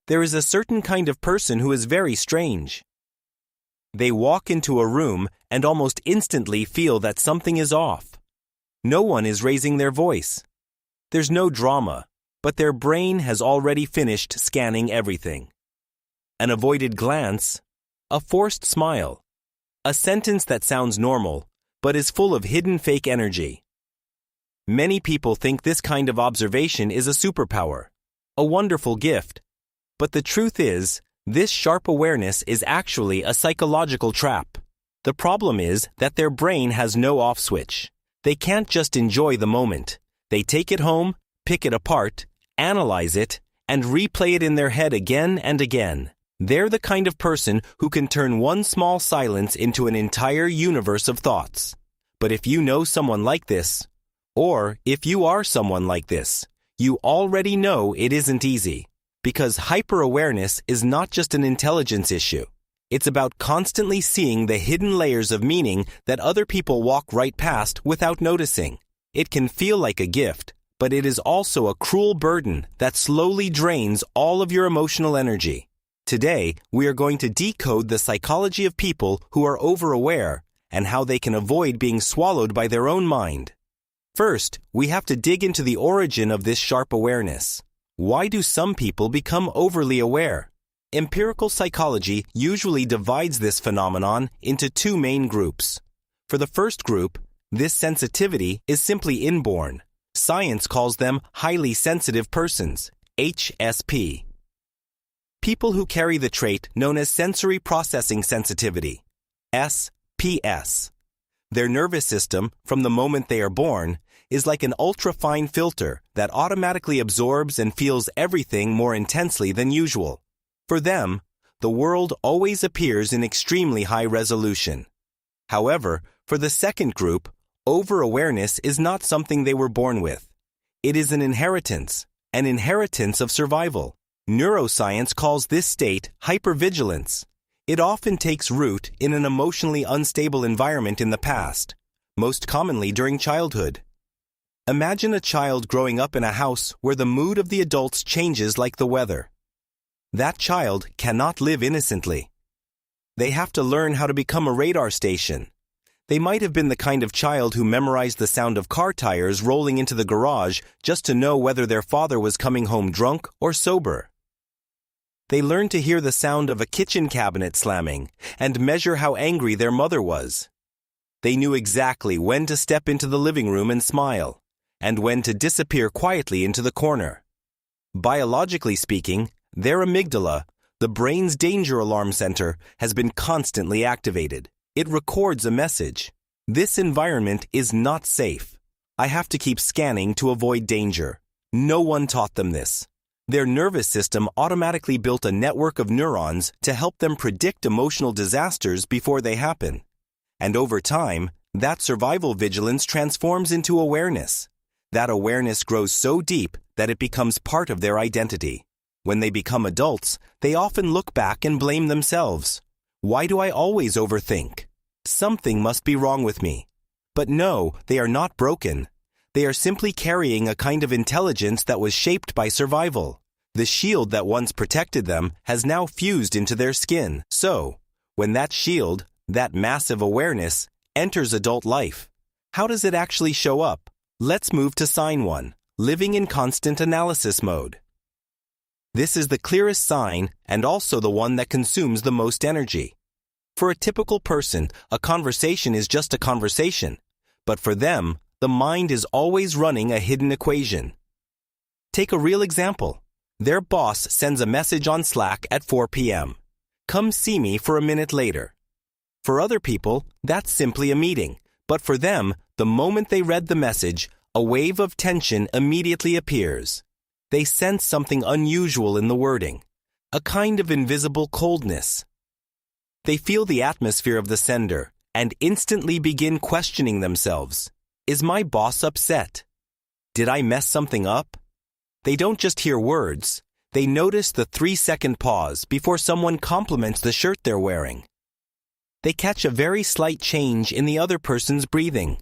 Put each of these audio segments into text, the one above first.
There is a certain kind of person who is very strange. They walk into a room and almost instantly feel that something is off. No one is raising their voice. There's no drama, but their brain has already finished scanning everything. An avoided glance, a forced smile, a sentence that sounds normal, but is full of hidden fake energy. Many people think this kind of observation is a superpower, a wonderful gift. But the truth is, this sharp awareness is actually a psychological trap. The problem is that their brain has no off switch. They can't just enjoy the moment. They take it home, pick it apart, analyze it, and replay it in their head again and again. They're the kind of person who can turn one small silence into an entire universe of thoughts. But if you know someone like this, or if you are someone like this, you already know it isn't easy. Because hyper-awareness is not just an intelligence issue. It's about constantly seeing the hidden layers of meaning that other people walk right past without noticing. It can feel like a gift, but it is also a cruel burden that slowly drains all of your emotional energy. Today, we are going to decode the psychology of people who are over-aware and how they can avoid being swallowed by their own mind. First, we have to dig into the origin of this sharp awareness. Why do some people become overly aware? Empirical psychology usually divides this phenomenon into two main groups. For the first group, this sensitivity is simply inborn. Science calls them highly sensitive persons, HSP. People who carry the trait known as sensory processing sensitivity, SPS. Their nervous system, from the moment they are born, is like an ultra-fine filter that automatically absorbs and feels everything more intensely than usual. For them, the world always appears in extremely high resolution. However, for the second group, over-awareness is not something they were born with. It is an inheritance of survival. Neuroscience calls this state hypervigilance. It often takes root in an emotionally unstable environment in the past, most commonly during childhood. Imagine a child growing up in a house where the mood of the adults changes like the weather. That child cannot live innocently. They have to learn how to become a radar station. They might have been the kind of child who memorized the sound of car tires rolling into the garage just to know whether their father was coming home drunk or sober. They learned to hear the sound of a kitchen cabinet slamming and measure how angry their mother was. They knew exactly when to step into the living room and smile, and when to disappear quietly into the corner. Biologically speaking, their amygdala, the brain's danger alarm center, has been constantly activated. It records a message. This environment is not safe. I have to keep scanning to avoid danger. No one taught them this. Their nervous system automatically built a network of neurons to help them predict emotional disasters before they happen. And over time, that survival vigilance transforms into awareness. That awareness grows so deep that it becomes part of their identity. When they become adults, they often look back and blame themselves. Why do I always overthink? Something must be wrong with me. But no, they are not broken. They are simply carrying a kind of intelligence that was shaped by survival. The shield that once protected them has now fused into their skin. So, when that shield, that massive awareness, enters adult life, how does it actually show up? Let's move to sign 1, living in constant analysis mode. This is the clearest sign and also the one that consumes the most energy. For a typical person, a conversation is just a conversation, but for them, the mind is always running a hidden equation. Take a real example. Their boss sends a message on Slack at 4 p.m. Come see me for a minute later. For other people, that's simply a meeting, but for them, the moment they read the message, a wave of tension immediately appears. They sense something unusual in the wording, a kind of invisible coldness. They feel the atmosphere of the sender and instantly begin questioning themselves. Is my boss upset? Did I mess something up? They don't just hear words. They notice the 3-second pause before someone compliments the shirt they're wearing. They catch a very slight change in the other person's breathing.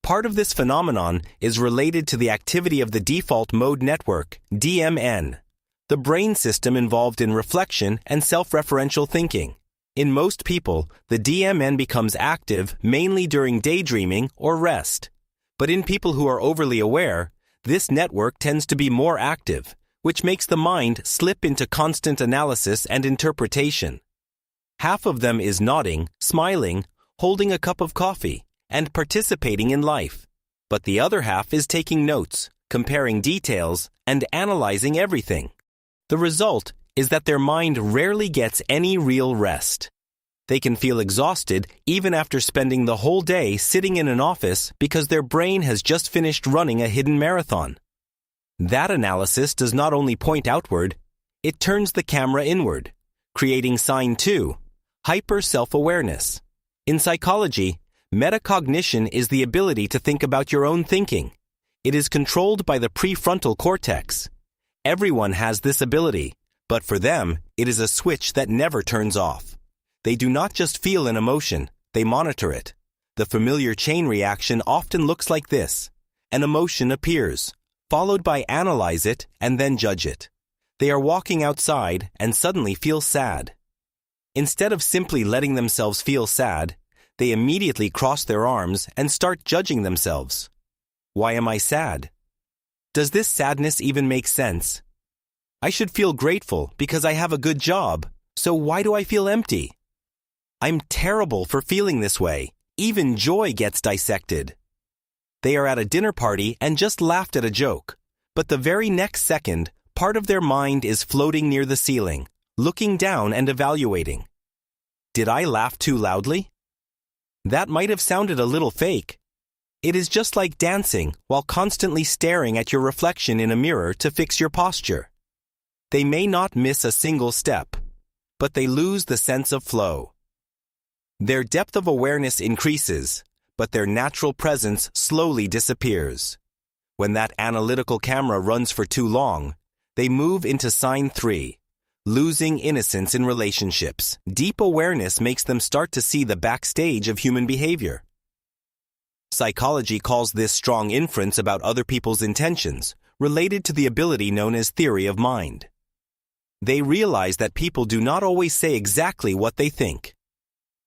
Part of this phenomenon is related to the activity of the default mode network, DMN. the brain system involved in reflection and self-referential thinking. In most people, the DMN becomes active mainly during daydreaming or rest. But in people who are overly aware, this network tends to be more active, which makes the mind slip into constant analysis and interpretation. Half of them is nodding, smiling, holding a cup of coffee, and participating in life. But the other half is taking notes, comparing details, and analyzing everything. The result is that their mind rarely gets any real rest. They can feel exhausted even after spending the whole day sitting in an office because their brain has just finished running a hidden marathon. That analysis does not only point outward, it turns the camera inward, creating sign 2, hyper self-awareness. In psychology, metacognition is the ability to think about your own thinking. It is controlled by the prefrontal cortex. Everyone has this ability, but for them, it is a switch that never turns off. They do not just feel an emotion, they monitor it. The familiar chain reaction often looks like this. An emotion appears, followed by analyze it and then judge it. They are walking outside and suddenly feel sad. Instead of simply letting themselves feel sad, they immediately cross their arms and start judging themselves. Why am I sad? Does this sadness even make sense? I should feel grateful because I have a good job, so why do I feel empty? I'm terrible for feeling this way. Even joy gets dissected. They are at a dinner party and just laughed at a joke, but the very next second, part of their mind is floating near the ceiling, looking down and evaluating. Did I laugh too loudly? That might have sounded a little fake. It is just like dancing while constantly staring at your reflection in a mirror to fix your posture. They may not miss a single step, but they lose the sense of flow. Their depth of awareness increases, but their natural presence slowly disappears. When that analytical camera runs for too long, they move into sign 3, losing innocence in relationships. Deep awareness makes them start to see the backstage of human behavior. Psychology calls this strong inference about other people's intentions, related to the ability known as theory of mind. They realize that people do not always say exactly what they think.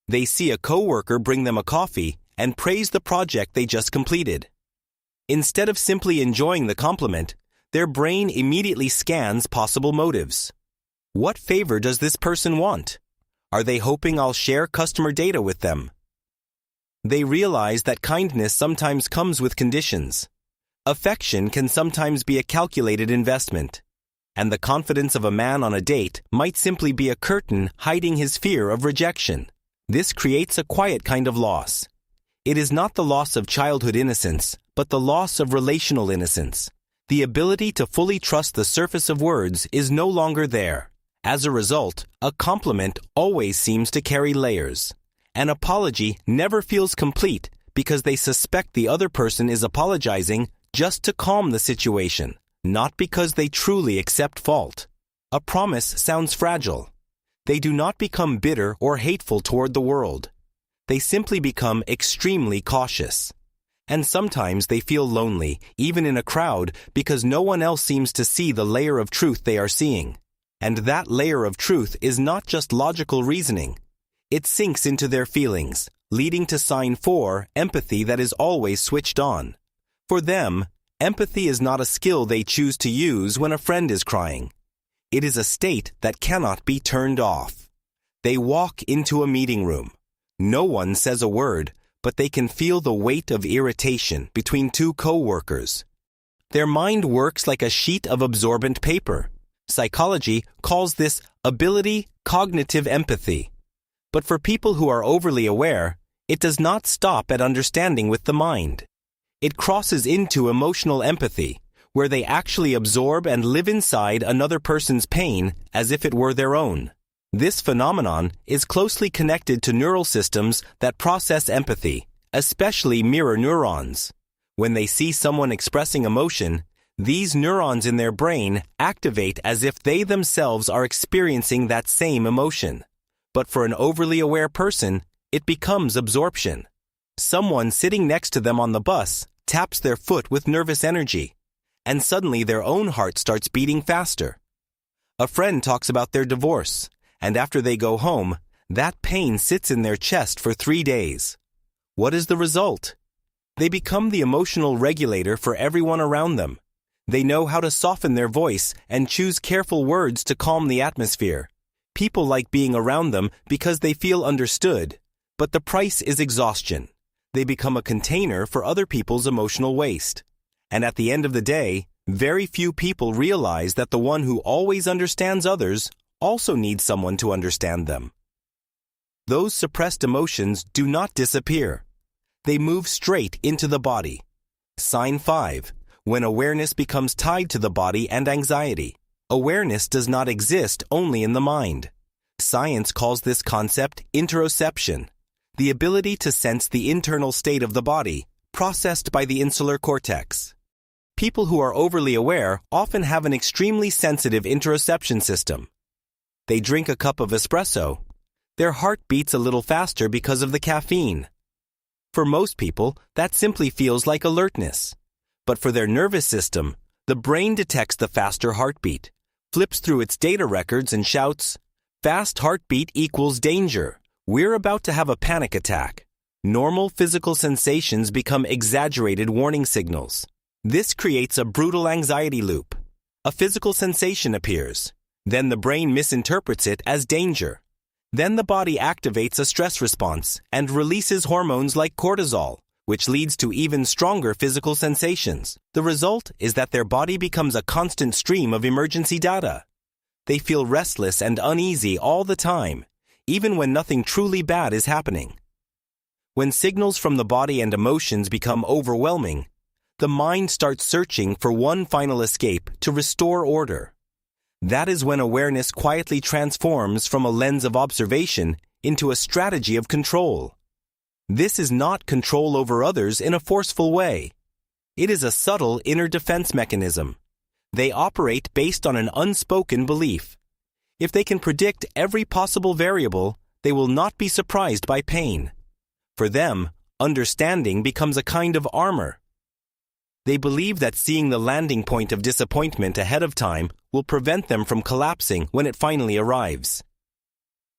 They see a coworker bring them a coffee and praise the project they just completed. Instead of simply enjoying the compliment, their brain immediately scans possible motives. What favor does this person want? Are they hoping I'll share customer data with them? They realize that kindness sometimes comes with conditions. Affection can sometimes be a calculated investment. And the confidence of a man on a date might simply be a curtain hiding his fear of rejection. This creates a quiet kind of loss. It is not the loss of childhood innocence, but the loss of relational innocence. The ability to fully trust the surface of words is no longer there. As a result, a compliment always seems to carry layers. An apology never feels complete because they suspect the other person is apologizing just to calm the situation, not because they truly accept fault. A promise sounds fragile. They do not become bitter or hateful toward the world. They simply become extremely cautious. And sometimes they feel lonely, even in a crowd, because no one else seems to see the layer of truth they are seeing. And that layer of truth is not just logical reasoning. It sinks into their feelings, leading to sign 4, empathy that is always switched on. For them, empathy is not a skill they choose to use when a friend is crying. It is a state that cannot be turned off. They walk into a meeting room. No one says a word, but they can feel the weight of irritation between two co-workers. Their mind works like a sheet of absorbent paper. Psychology calls this ability cognitive empathy. But for people who are overly aware, it does not stop at understanding with the mind. It crosses into emotional empathy, where they actually absorb and live inside another person's pain as if it were their own. This phenomenon is closely connected to neural systems that process empathy, especially mirror neurons. When they see someone expressing emotion, these neurons in their brain activate as if they themselves are experiencing that same emotion. But for an overly aware person, it becomes absorption. Someone sitting next to them on the bus taps their foot with nervous energy, and suddenly their own heart starts beating faster. A friend talks about their divorce, and after they go home, that pain sits in their chest for 3 days. What is the result? They become the emotional regulator for everyone around them. They know how to soften their voice and choose careful words to calm the atmosphere. People like being around them because they feel understood, but the price is exhaustion. They become a container for other people's emotional waste. And at the end of the day, very few people realize that the one who always understands others also needs someone to understand them. Those suppressed emotions do not disappear. They move straight into the body. Sign 5. When awareness becomes tied to the body and anxiety. Awareness does not exist only in the mind. Science calls this concept interoception, the ability to sense the internal state of the body, processed by the insular cortex. People who are overly aware often have an extremely sensitive interoception system. They drink a cup of espresso. Their heart beats a little faster because of the caffeine. For most people, that simply feels like alertness. But for their nervous system, the brain detects the faster heartbeat, flips through its data records and shouts, "Fast heartbeat equals danger. We're about to have a panic attack." Normal physical sensations become exaggerated warning signals. This creates a brutal anxiety loop. A physical sensation appears. Then the brain misinterprets it as danger. Then the body activates a stress response and releases hormones like cortisol, which leads to even stronger physical sensations. The result is that their body becomes a constant stream of emergency data. They feel restless and uneasy all the time, even when nothing truly bad is happening. When signals from the body and emotions become overwhelming, the mind starts searching for one final escape to restore order. That is when awareness quietly transforms from a lens of observation into a strategy of control. This is not control over others in a forceful way. It is a subtle inner defense mechanism. They operate based on an unspoken belief. If they can predict every possible variable, they will not be surprised by pain. For them, understanding becomes a kind of armor. They believe that seeing the landing point of disappointment ahead of time will prevent them from collapsing when it finally arrives.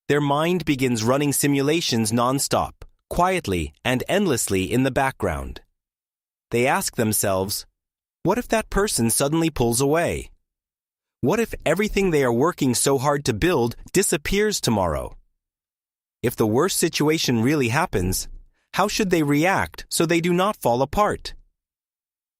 Their mind begins running simulations non-stop, quietly and endlessly in the background. They ask themselves, what if that person suddenly pulls away? What if everything they are working so hard to build disappears tomorrow? If the worst situation really happens, how should they react so they do not fall apart?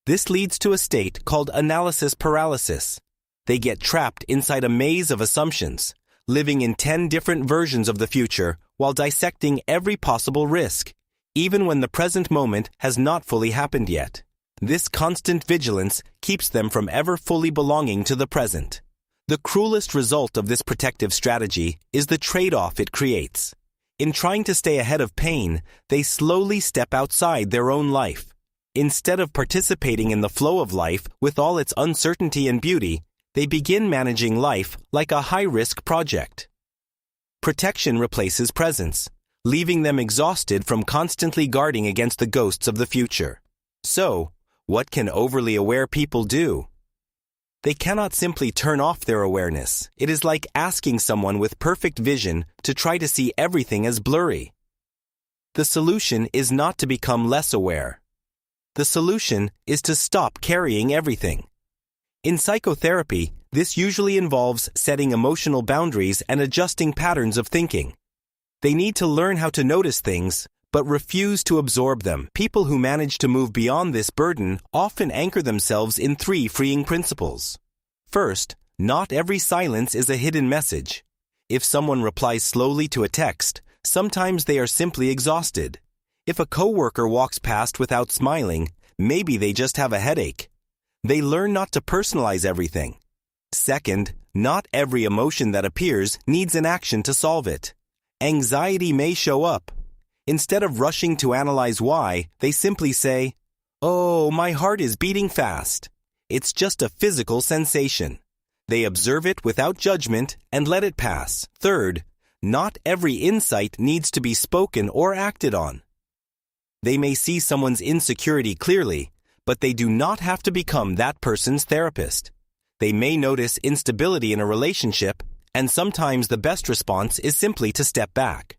This leads to a state called analysis paralysis. They get trapped inside a maze of assumptions, living in 10 different versions of the future while dissecting every possible risk, even when the present moment has not fully happened yet. This constant vigilance keeps them from ever fully belonging to the present. The cruelest result of this protective strategy is the trade-off it creates. In trying to stay ahead of pain, they slowly step outside their own life. Instead of participating in the flow of life with all its uncertainty and beauty, they begin managing life like a high-risk project. Protection replaces presence, leaving them exhausted from constantly guarding against the ghosts of the future. So, what can overly aware people do? They cannot simply turn off their awareness. It is like asking someone with perfect vision to try to see everything as blurry. The solution is not to become less aware. The solution is to stop carrying everything. In psychotherapy, this usually involves setting emotional boundaries and adjusting patterns of thinking. They need to learn how to notice things, but refuse to absorb them. People who manage to move beyond this burden often anchor themselves in 3 freeing principles. First, not every silence is a hidden message. If someone replies slowly to a text, sometimes they are simply exhausted. If a coworker walks past without smiling, maybe they just have a headache. They learn not to personalize everything. Second, not every emotion that appears needs an action to solve it. Anxiety may show up. Instead of rushing to analyze why, they simply say, "Oh, my heart is beating fast." It's just a physical sensation. They observe it without judgment and let it pass. Third, not every insight needs to be spoken or acted on. They may see someone's insecurity clearly, but they do not have to become that person's therapist. They may notice instability in a relationship, and sometimes the best response is simply to step back.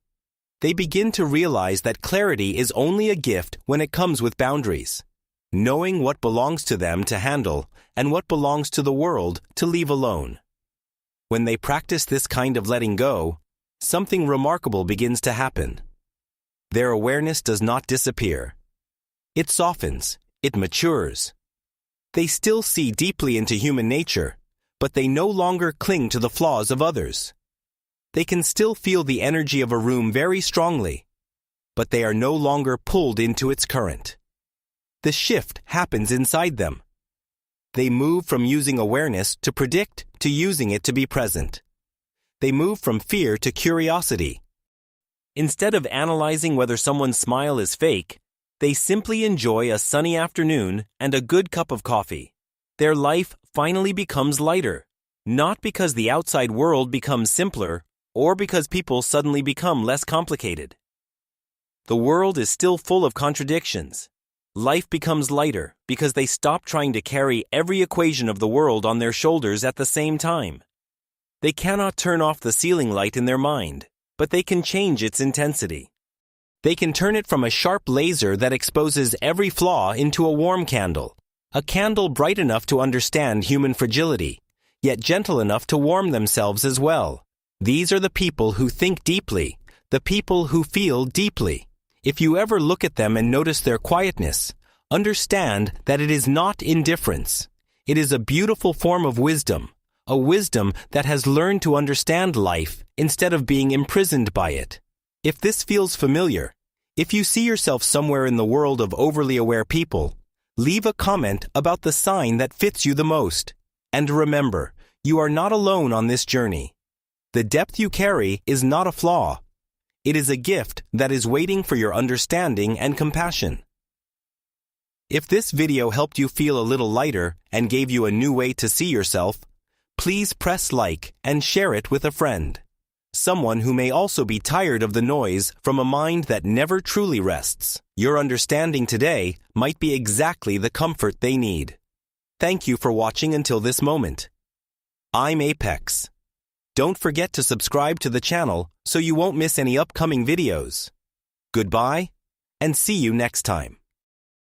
They begin to realize that clarity is only a gift when it comes with boundaries, knowing what belongs to them to handle and what belongs to the world to leave alone. When they practice this kind of letting go, something remarkable begins to happen. Their awareness does not disappear. It softens, it matures. They still see deeply into human nature, but they no longer cling to the flaws of others. They can still feel the energy of a room very strongly, but they are no longer pulled into its current. The shift happens inside them. They move from using awareness to predict to using it to be present. They move from fear to curiosity. Instead of analyzing whether someone's smile is fake, they simply enjoy a sunny afternoon and a good cup of coffee. Their life finally becomes lighter, not because the outside world becomes simpler or because people suddenly become less complicated. The world is still full of contradictions. Life becomes lighter because they stop trying to carry every equation of the world on their shoulders at the same time. They cannot turn off the ceiling light in their mind, but they can change its intensity. They can turn it from a sharp laser that exposes every flaw into a warm candle, a candle bright enough to understand human fragility, yet gentle enough to warm themselves as well. These are the people who think deeply, the people who feel deeply. If you ever look at them and notice their quietness, understand that it is not indifference. It is a beautiful form of wisdom, a wisdom that has learned to understand life instead of being imprisoned by it. If this feels familiar, if you see yourself somewhere in the world of overly aware people, leave a comment about the sign that fits you the most. And remember, you are not alone on this journey. The depth you carry is not a flaw. It is a gift that is waiting for your understanding and compassion. If this video helped you feel a little lighter and gave you a new way to see yourself, please press like and share it with a friend. Someone who may also be tired of the noise from a mind that never truly rests. Your understanding today might be exactly the comfort they need. Thank you for watching until this moment. I'm Apex. Don't forget to subscribe to the channel so you won't miss any upcoming videos. Goodbye, and see you next time.